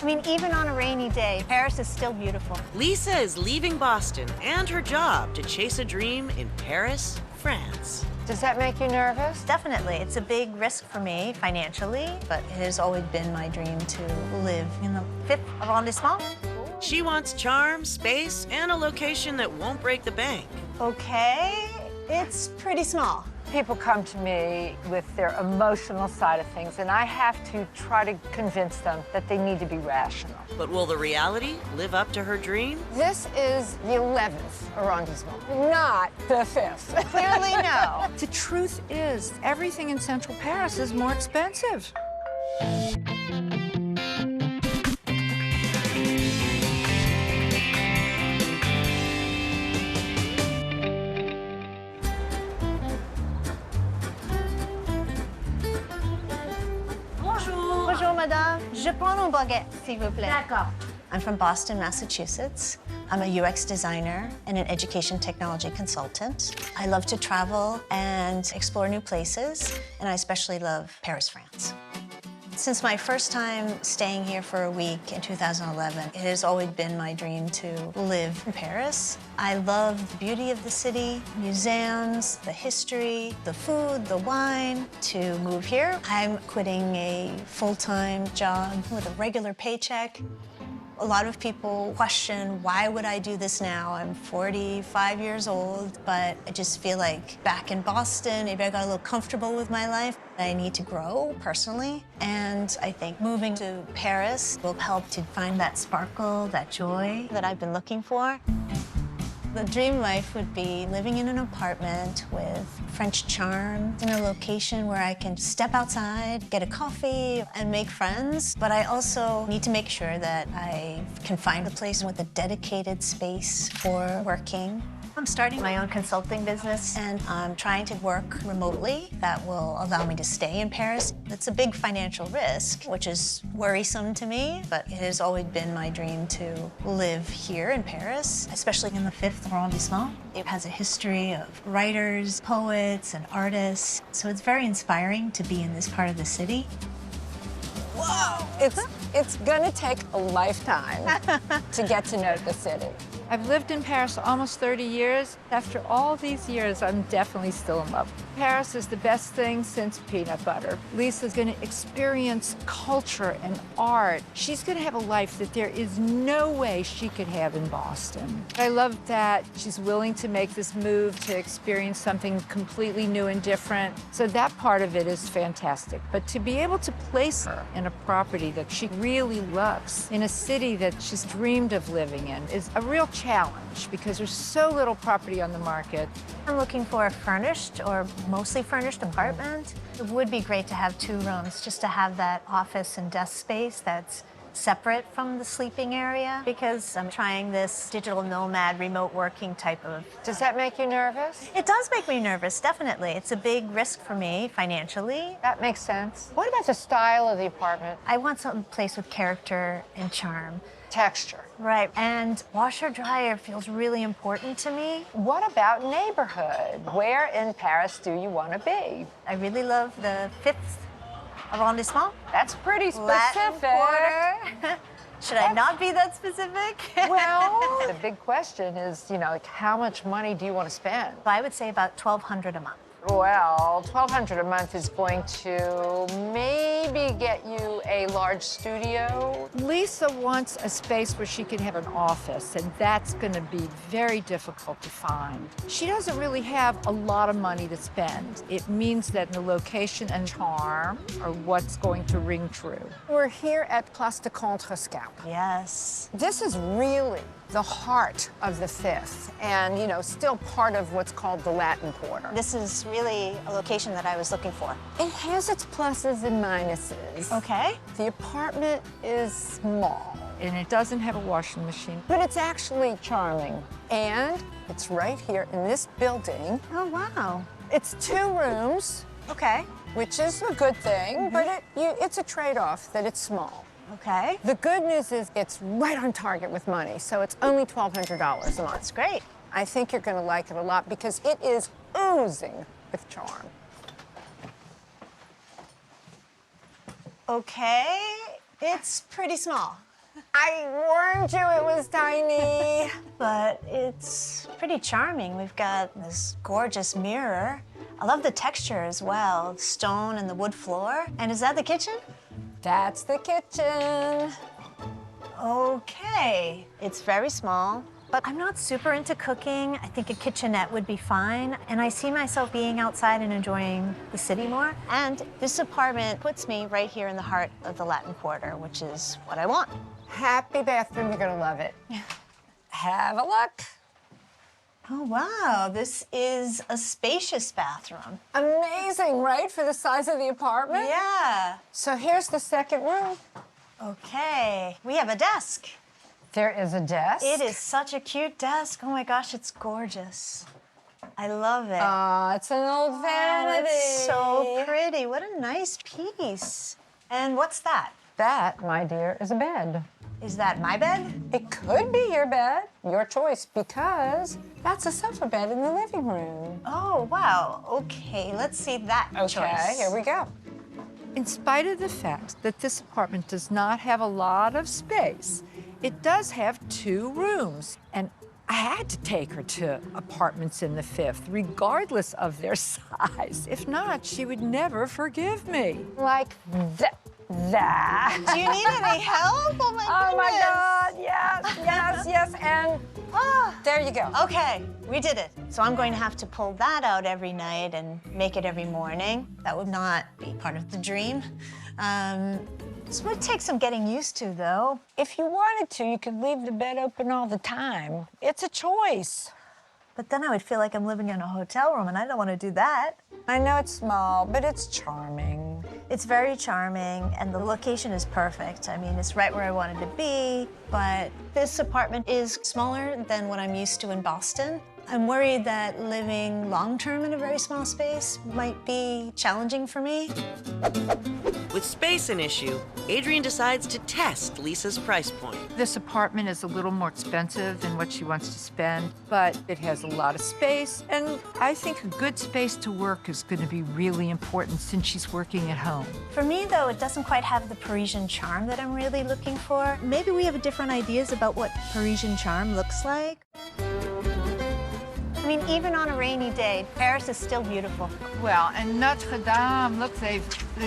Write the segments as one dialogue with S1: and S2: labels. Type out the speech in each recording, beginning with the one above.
S1: I mean, even on a rainy day, Paris is still beautiful.
S2: Lisa is leaving Boston and her job to chase a dream in Paris, France.
S3: Does that make you nervous?
S1: Definitely. It's a big risk for me financially, but it has always been my dream to live in the 5th arrondissement.
S2: She wants charm, space, and a location that won't break the bank.
S1: Okay, it's pretty small.
S3: People come to me with their emotional side of things, and I have to try to convince them that they need to be rational.
S2: But will the reality live up to her dream?
S3: This is the 11th arrondissement, not the 5th.
S1: Clearly, no.
S3: The truth is, everything in central Paris is more expensive.
S1: Bonjour, madame. Je prends une baguette, s'il vous plaît.
S3: D'accord.
S1: I'm from Boston, Massachusetts. I'm a UX designer and an education technology consultant. I love to travel and explore new places, and I especially love Paris, France. Since my first time staying here for a week in 2011, it has always been my dream to live in Paris. I love the beauty of the city, museums, the history, the food, the wine. To move here, I'm quitting a full-time job with a regular paycheck. A lot of people question, why would I do this now? I'm 45 years old, but I just feel like back in Boston, maybe I got a little comfortable with my life. I need to grow personally, and I think moving to Paris will help to find that sparkle, that joy that I've been looking for. The dream life would be living in an apartment with French charm in a location where I can step outside, get a coffee, and make friends. But I also need to make sure that I can find a place with a dedicated space for working. I'm starting my own consulting business, and I'm trying to work remotely. That will allow me to stay in Paris. It's a big financial risk, which is worrisome to me, but it has always been my dream to live here in Paris, especially in the 5th arrondissement. It has a history of writers, poets, and artists, so it's very inspiring to be in this part of the city.
S3: Whoa! It's gonna take a lifetime to get to know the city. I've lived in Paris almost 30 years. After all these years, I'm definitely still in love. Paris is the best thing since peanut butter. Lisa's gonna experience culture and art. She's gonna have a life that there is no way she could have in Boston. I love that she's willing to make this move to experience something completely new and different. So that part of it is fantastic. But to be able to place her in a property that she really loves, in a city that she's dreamed of living in, is a real challenge because there's so little property on the market.
S1: I'm looking for a furnished or mostly furnished apartment. It would be great to have 2 rooms, just to have that office and desk space that's separate from the sleeping area, because I'm trying this digital nomad, remote working type of...
S3: Does that make you nervous?
S1: It does make me nervous, definitely. It's a big risk for me financially.
S3: That makes sense. What about the style of the apartment?
S1: I want some place with character and charm.
S3: Texture.
S1: Right, and washer dryer feels really important to me.
S3: What about neighborhood? Where in Paris do you want to be?
S1: I really love the 5th arrondissement.
S3: That's pretty specific.
S1: Latin Quarter. Should I not be that specific?
S3: Well, the big question is, like how much money do you want to spend?
S1: I would say about $1,200 a month.
S3: Well, $1,200 a month is going to maybe get you a large studio. Lisa wants a space where she can have an office, and that's going to be very difficult to find. She doesn't really have a lot of money to spend. It means that the location and charm are what's going to ring true. We're here at Place de Contrescarpe.
S1: Yes.
S3: This is really the heart of the 5th, and, still part of what's called the Latin Quarter.
S1: This is really a location that I was looking for.
S3: It has its pluses and minuses.
S1: Okay.
S3: The apartment is small, and it doesn't have a washing machine, but it's actually charming. And it's right here in this building.
S1: Oh, wow.
S3: It's 2 rooms.
S1: Okay.
S3: Which is a good thing, but it's a trade-off that it's small.
S1: Okay.
S3: The good news is it's right on target with money, so it's only $1,200 a month.
S1: That's great.
S3: I think you're going to like it a lot because it is oozing with charm.
S1: Okay, it's pretty small.
S3: I warned you it was tiny.
S1: But it's pretty charming. We've got this gorgeous mirror. I love the texture as well, the stone and the wood floor. And is that the kitchen?
S3: That's the kitchen.
S1: Okay. It's very small, but I'm not super into cooking. I think a kitchenette would be fine. And I see myself being outside and enjoying the city more. And this apartment puts me right here in the heart of the Latin Quarter, which is what I want.
S3: Happy bathroom, you're gonna love it. Have a look.
S1: Oh, wow, this is a spacious bathroom.
S3: Amazing, right, for the size of the apartment?
S1: Yeah.
S3: So here's the second room.
S1: Okay, we have a desk.
S3: There is a desk.
S1: It is such a cute desk. Oh my gosh, it's gorgeous. I love it.
S3: It's an old vanity.
S1: It's so pretty. What a nice piece. And what's that?
S3: That, my dear, is a bed.
S1: Is that my bed?
S3: It could be your bed, your choice, because that's a sofa bed in the living room.
S1: Oh, wow. Okay, let's see that choice.
S3: Okay, here we go. In spite of the fact that this apartment does not have a lot of space, it does have 2 rooms. And I had to take her to apartments in the 5th, regardless of their size. If not, she would never forgive me. Like that.
S1: Do you need any help? Oh my goodness.
S3: Oh my God, yes, and there you go.
S1: Okay, we did it. So I'm going to have to pull that out every night and make it every morning. That would not be part of the dream. This would take some getting used to, though.
S3: If you wanted to, you could leave the bed open all the time. It's a choice.
S1: But then I would feel like I'm living in a hotel room, and I don't want to do that.
S3: I know it's small, but it's charming.
S1: It's very charming, and the location is perfect. I mean, it's right where I wanted to be, but this apartment is smaller than what I'm used to in Boston. I'm worried that living long-term in a very small space might be challenging for me.
S2: With space an issue, Adrian decides to test Lisa's price point.
S3: This apartment is a little more expensive than what she wants to spend, but it has a lot of space, and I think a good space to work is going to be really important since she's working at home.
S1: For me, though, it doesn't quite have the Parisian charm that I'm really looking for. Maybe we have different ideas about what Parisian charm looks like. I mean, even on a rainy day, Paris is still beautiful.
S3: Well, and Notre Dame, look, the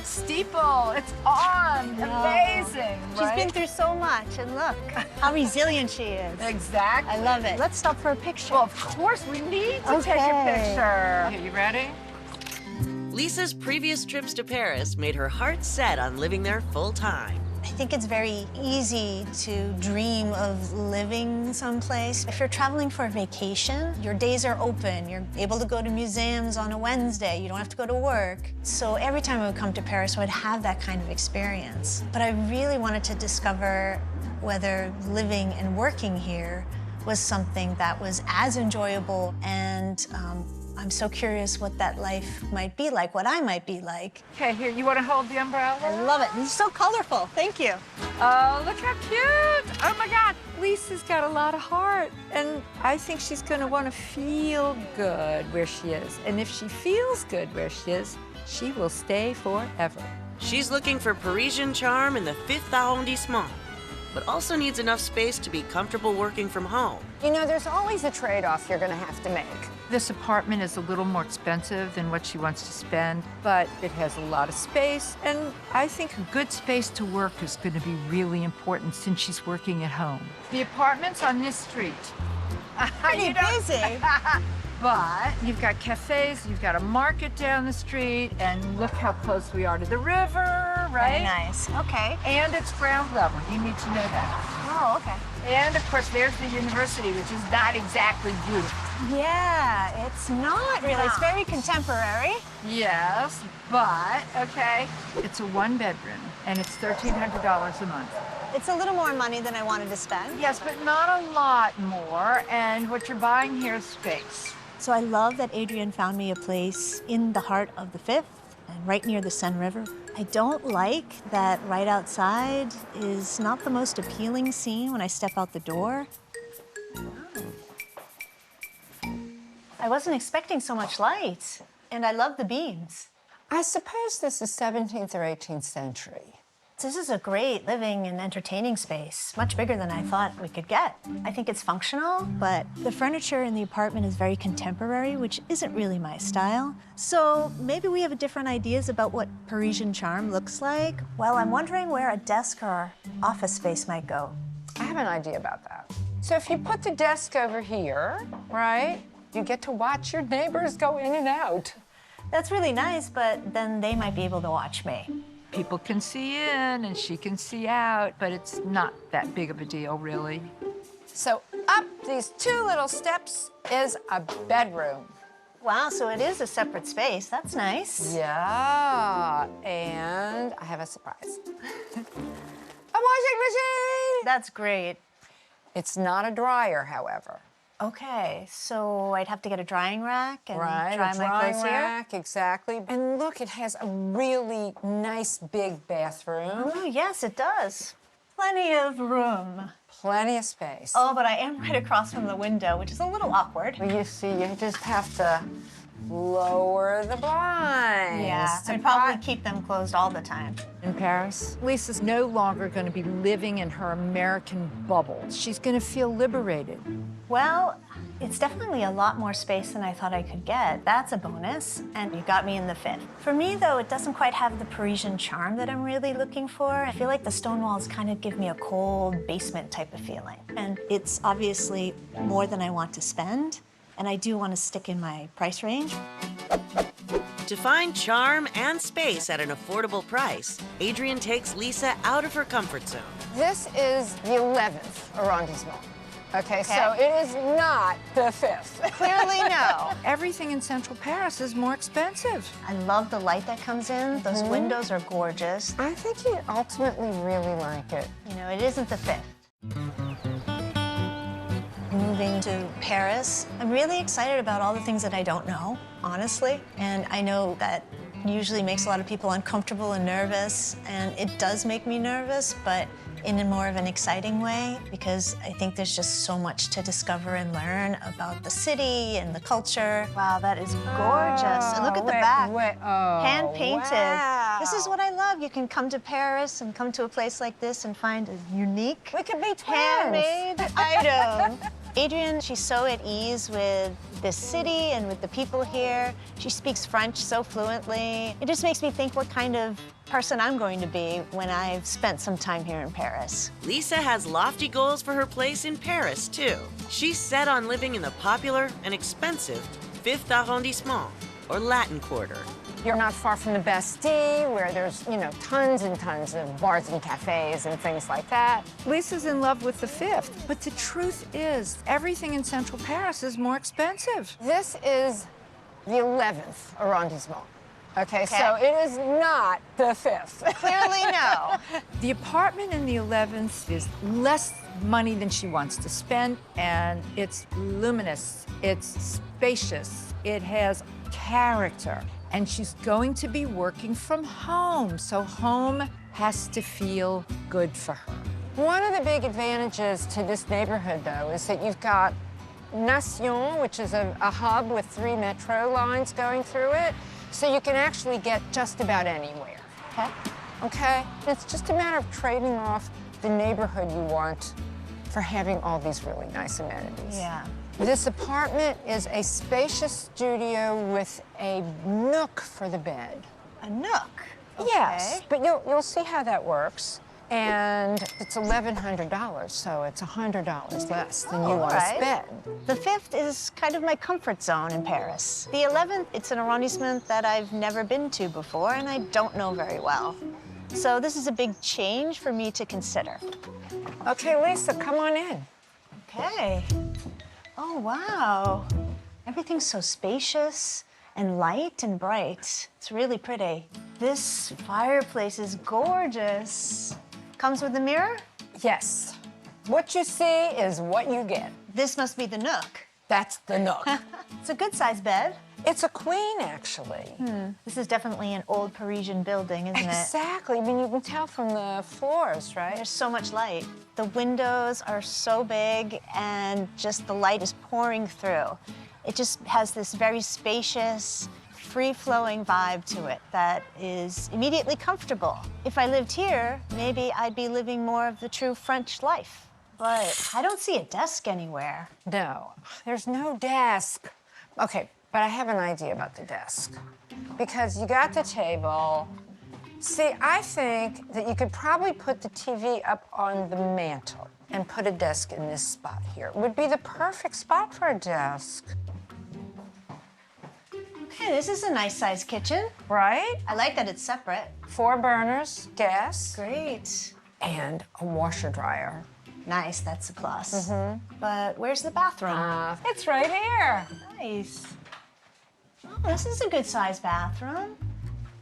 S3: steeple, it's on. Amazing,
S1: She's been through so much, and look how resilient she is.
S3: Exactly.
S1: I love it. Let's stop for a picture.
S3: Well, of course, we need to take a picture. Are you ready?
S2: Lisa's previous trips to Paris made her heart set on living there full time.
S1: I think it's very easy to dream of living someplace. If you're traveling for a vacation, your days are open. You're able to go to museums on a Wednesday. You don't have to go to work. So every time I would come to Paris, I would have that kind of experience. But I really wanted to discover whether living and working here was something that was as enjoyable, and I'm so curious what that life might be like, what I might be like.
S3: Okay, here, you want to hold the umbrella?
S1: I love it. It's so colorful. Thank you.
S3: Oh, look how cute. Oh, my God. Lisa's got a lot of heart, and I think she's going to want to feel good where she is. And if she feels good where she is, she will stay forever.
S2: She's looking for Parisian charm in the 5th arrondissement, but also needs enough space to be comfortable working from home.
S3: You know, there's always a trade-off you're going to have to make. This apartment is a little more expensive than what she wants to spend, but it has a lot of space, and I think a good space to work is going to be really important since she's working at home. The apartment's on this street.
S1: Pretty busy.
S3: But you've got cafes, you've got a market down the street, and look how close we are to the river, right?
S1: Very nice. Okay.
S3: And it's ground level. You need to know that.
S1: Oh, okay.
S3: And of course, there's the university, which is not exactly beautiful.
S1: Yeah, it's not really. It's very contemporary.
S3: Yes, but, okay, it's a 1-bedroom, and it's $1,300 a month.
S1: It's a little more money than I wanted to spend.
S3: Yes, but not a lot more, and what you're buying here is space.
S1: So I love that Adrian found me a place in the heart of the 5th and right near the Seine River. I don't like that right outside is not the most appealing scene when I step out the door. I wasn't expecting so much light, and I love the beams.
S3: I suppose this is 17th or 18th century.
S1: This is a great living and entertaining space, much bigger than I thought we could get. I think it's functional, but the furniture in the apartment is very contemporary, which isn't really my style. So maybe we have different ideas about what Parisian charm looks like. Well, I'm wondering where a desk or office space might go.
S3: I have an idea about that. So if you put the desk over here, right, you get to watch your neighbors go in and out.
S1: That's really nice, but then they might be able to watch me.
S3: People can see in and she can see out, but it's not that big of a deal, really. So up these 2 little steps is a bedroom.
S1: Wow, so it is a separate space. That's nice.
S3: Yeah, and I have a surprise. A washing machine!
S1: That's great.
S3: It's not a dryer, however.
S1: Okay, so I'd have to get a drying rack and
S3: Right,
S1: dry
S3: a
S1: my
S3: drying
S1: clothes here?
S3: rack, exactly. And look, it has a really nice big bathroom.
S1: Oh, yes, it does. Plenty of room.
S3: Plenty of space.
S1: Oh, but I am right across from the window, which is a little awkward.
S3: Well, you see, you just have to lower the blinds.
S1: Yeah,
S3: to
S1: I'd probably keep them closed all the time.
S3: in Paris. Lisa's no longer going to be living in her American bubble. She's going to feel liberated.
S1: Well, it's definitely a lot more space than I thought I could get. That's a bonus, and you got me in the 5th. For me, though, it doesn't quite have the Parisian charm that I'm really looking for. I feel like the stone walls kind of give me a cold basement type of feeling. And it's obviously more than I want to spend, and I do want to stick in my price range.
S2: To find charm and space at an affordable price, Adrienne takes Lisa out of her comfort zone.
S3: This is the 11th arrondissement. Okay, so it is not the 5th.
S1: Clearly, no.
S3: Everything in Central Paris is more expensive.
S1: I love the light that comes in. Those windows are gorgeous.
S3: I think you ultimately really like it.
S1: You know, it isn't the 5th. Moving to Paris, I'm really excited about all the things that I don't know, honestly. And I know that usually makes a lot of people uncomfortable and nervous, and it does make me nervous, but in a more of an exciting way, because I think there's just so much to discover and learn about the city and the culture. Wow, that is gorgeous. And look at the back. Hand-painted.
S3: Wow.
S1: This is what I love. You can come to Paris and come to a place like this and find a unique,
S3: We could be twins.
S1: handmade item. Adrienne, she's so at ease with this city and with the people here. She speaks French so fluently. It just makes me think what kind of person I'm going to be when I've spent some time here in Paris.
S2: Lisa has lofty goals for her place in Paris, too. She's set on living in the popular and expensive 5th arrondissement, or Latin Quarter.
S3: You're not far from the Bastille, where there's, you know, tons and tons of bars and cafes and things like that. Lisa's in love with the 5th, but the truth is, everything in Central Paris is more expensive. This is the 11th arrondissement. Okay, so it is not the 5th.
S1: Clearly, no.
S3: The apartment in the 11th is less money than she wants to spend, and it's luminous, it's spacious, it has character. And she's going to be working from home, so home has to feel good for her. One of the big advantages to this neighborhood, though, is that you've got Nation, which is a hub with 3 metro lines going through it, so you can actually get just about anywhere. Okay? It's just a matter of trading off the neighborhood you want for having all these really nice amenities.
S1: Yeah.
S3: This apartment is a spacious studio with a nook for the bed.
S1: A nook.
S3: Yes, but you'll see how that works. And it's $1,100, so it's $100 less than you want to spend.
S1: The 5th is kind of my comfort zone in Paris. The 11th, it's an arrondissement that I've never been to before and I don't know very well. So this is a big change for me to consider.
S3: Okay, Lisa, come on in.
S1: Okay. Oh, wow. Everything's so spacious and light and bright. It's really pretty. This fireplace is gorgeous. Comes with a mirror?
S3: Yes. What you see is what you get.
S1: This must be the nook.
S3: That's the nook.
S1: It's a good-sized bed.
S3: It's a queen, actually.
S1: This is definitely an old Parisian building, isn't it?
S3: Exactly. I mean, you can tell from the floors, right?
S1: There's so much light. The windows are so big and just the light is pouring through. It just has this very spacious, free-flowing vibe to it that is immediately comfortable. If I lived here, maybe I'd be living more of the true French life. But I don't see a desk anywhere.
S3: No, there's no desk. Okay, but I have an idea about the desk. Because you got the table. See, I think that you could probably put the TV up on the mantle and put a desk in this spot here. It would be the perfect spot for a desk.
S1: Hey, this is a nice-sized kitchen.
S3: Right?
S1: I like that it's separate.
S3: 4 burners, gas,
S1: Great.
S3: and a washer dryer.
S1: Nice, that's a plus. But where's the bathroom?
S3: It's right here.
S1: Nice. Oh, this is a good-sized bathroom.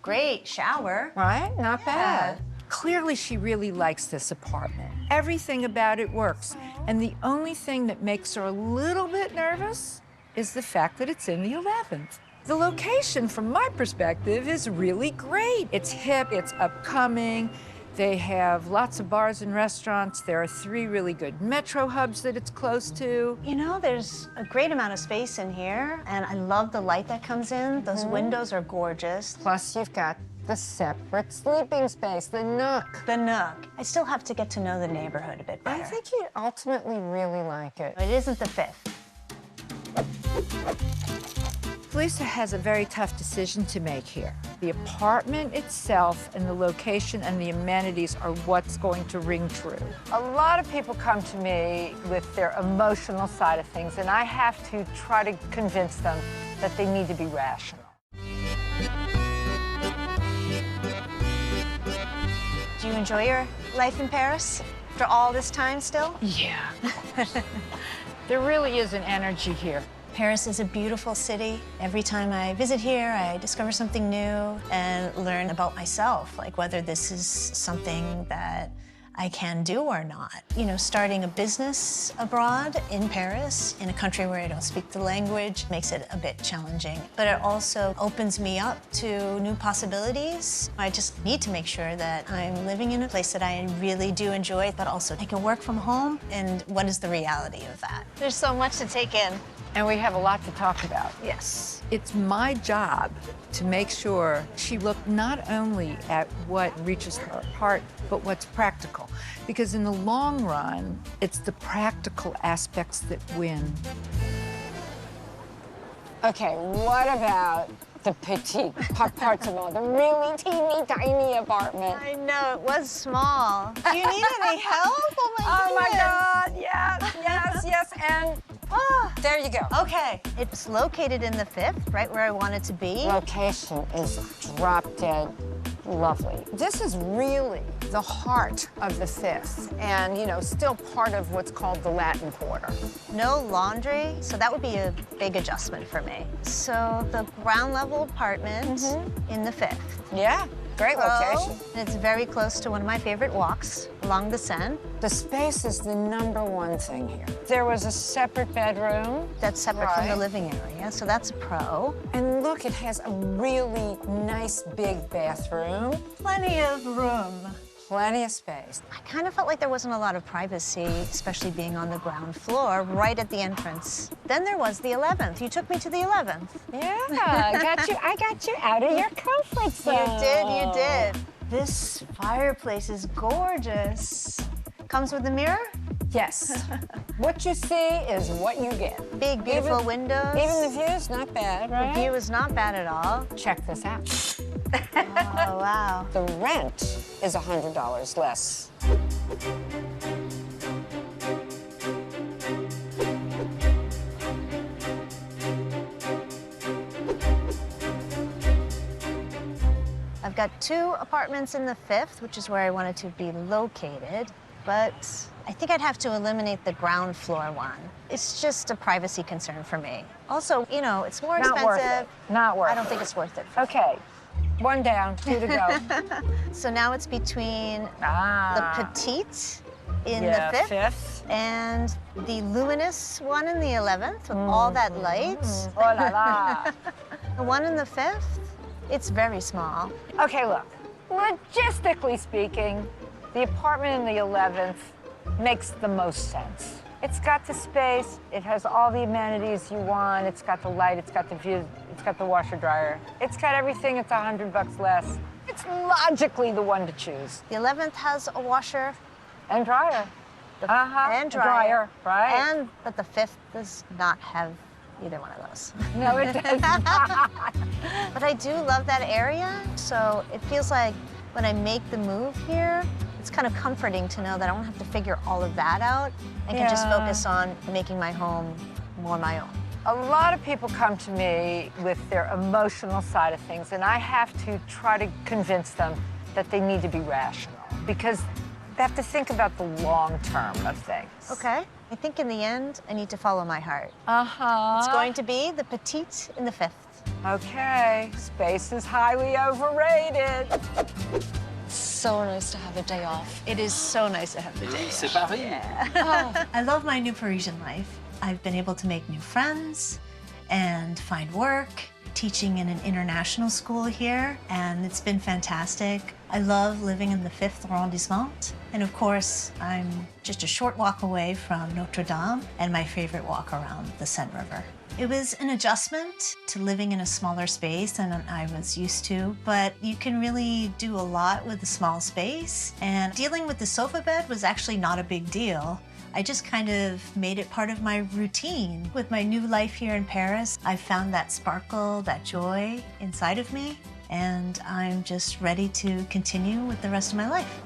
S1: Great shower.
S3: Right? Not
S1: Yeah.
S3: bad. Clearly, she really likes this apartment. Everything about it works. And the only thing that makes her a little bit nervous is the fact that it's in the 11th. The location, from my perspective, is really great. It's hip, it's upcoming. They have lots of bars and restaurants. There are 3 really good metro hubs that it's close to.
S1: You know, there's a great amount of space in here, and I love the light that comes in. Those windows are gorgeous.
S3: Plus, you've got the separate sleeping space, the nook.
S1: The Nook. I still have to get to know the neighborhood a bit better.
S3: I think you'd ultimately really like it.
S1: It isn't the 5th.
S3: Lisa has a very tough decision to make here. The apartment itself and the location and the amenities are what's going to ring true. A lot of people come to me with their emotional side of things, and I have to try to convince them that they need to be rational.
S1: Do you enjoy your life in Paris after all this time still?
S3: Yeah. There really is an energy here.
S1: Paris is a beautiful city. Every time I visit here, I discover something new and learn about myself, like whether this is something that I can do or not. You know, starting a business abroad in Paris, in a country where I don't speak the language, makes it a bit challenging. But it also opens me up to new possibilities. I just need to make sure that I'm living in a place that I really do enjoy, but also I can work from home, and what is the reality of that? There's so much to take in.
S3: And we have a lot to talk about.
S1: Yes.
S3: It's my job to make sure she looked not only at what reaches her heart, but what's practical. Because in the long run, it's the practical aspects that win. Okay, what about the petite appartement, the really teeny tiny apartment?
S1: I know, it was small. Do you need any help?
S3: Oh my God, yes, and there you go.
S1: Okay, it's located in the 5th, right where I want it to be.
S3: Location is drop dead lovely. This is really the heart of the 5th, and, you know, still part of what's called the Latin Quarter.
S1: No laundry, so that would be a big adjustment for me. So the ground level apartment in the 5th.
S3: Yeah, great location.
S1: And it's very close to one of my favorite walks along the Seine.
S3: The space is the #1 thing here. There was a separate bedroom.
S1: That's separate from the
S3: Right.
S1: living area, so that's a pro.
S3: And look, it has a really nice big bathroom.
S1: Plenty of room.
S3: Plenty of space.
S1: I kind of felt like there wasn't a lot of privacy, especially being on the ground floor, right at the entrance. Then there was the 11th. You took me to the 11th.
S3: Yeah, I got you out of your comfort zone.
S1: You did. This fireplace is gorgeous. Comes with a mirror?
S3: Yes. What you see is what you get.
S1: Big, beautiful windows.
S3: Even the view's not bad, right?
S1: The view is not bad at all.
S3: Check this out.
S1: Oh, wow.
S3: The rent is $100 less.
S1: I've got 2 apartments in the 5th, which is where I wanted to be located, but I think I'd have to eliminate the ground floor one. It's just a privacy concern for me. Also, you know, it's more expensive.
S3: Not worth it. Not worth it.
S1: I don't think it's worth it.
S3: Okay, 1 down, 2 to go.
S1: So now it's between the petite in the 5th and the luminous one in the 11th with all that light.
S3: Oh la la.
S1: The one in the 5th, it's very small.
S3: Okay, look, logistically speaking, the apartment in the 11th makes the most sense. It's got the space, it has all the amenities you want, it's got the light, it's got the view, it's got the washer dryer. It's got everything, it's $100 less. It's logically the one to choose.
S1: The 11th has a washer.
S3: And dryer.
S1: And dryer.
S3: Right.
S1: But the 5th does not have either one of those.
S3: No, it does not.
S1: But I do love that area, so it feels like when I make the move here, it's kind of comforting to know that I don't have to figure all of that out and can just focus on making my home more my own.
S3: A lot of people come to me with their emotional side of things, and I have to try to convince them that they need to be rational because they have to think about the long term of things.
S1: Okay. I think in the end, I need to follow my heart. It's going to be the petite in the 5th.
S3: Okay. Space is highly overrated.
S4: So nice to have a day off.
S1: It is so nice to have the day.
S5: C'est Paris.
S1: I love my new Parisian life. I've been able to make new friends and find work, teaching in an international school here, and it's been fantastic. I love living in the 5th arrondissement, and of course, I'm just a short walk away from Notre Dame and my favorite walk around the Seine River. It was an adjustment to living in a smaller space than I was used to, but you can really do a lot with a small space, and dealing with the sofa bed was actually not a big deal. I just kind of made it part of my routine. With my new life here in Paris, I've found that sparkle, that joy inside of me, and I'm just ready to continue with the rest of my life.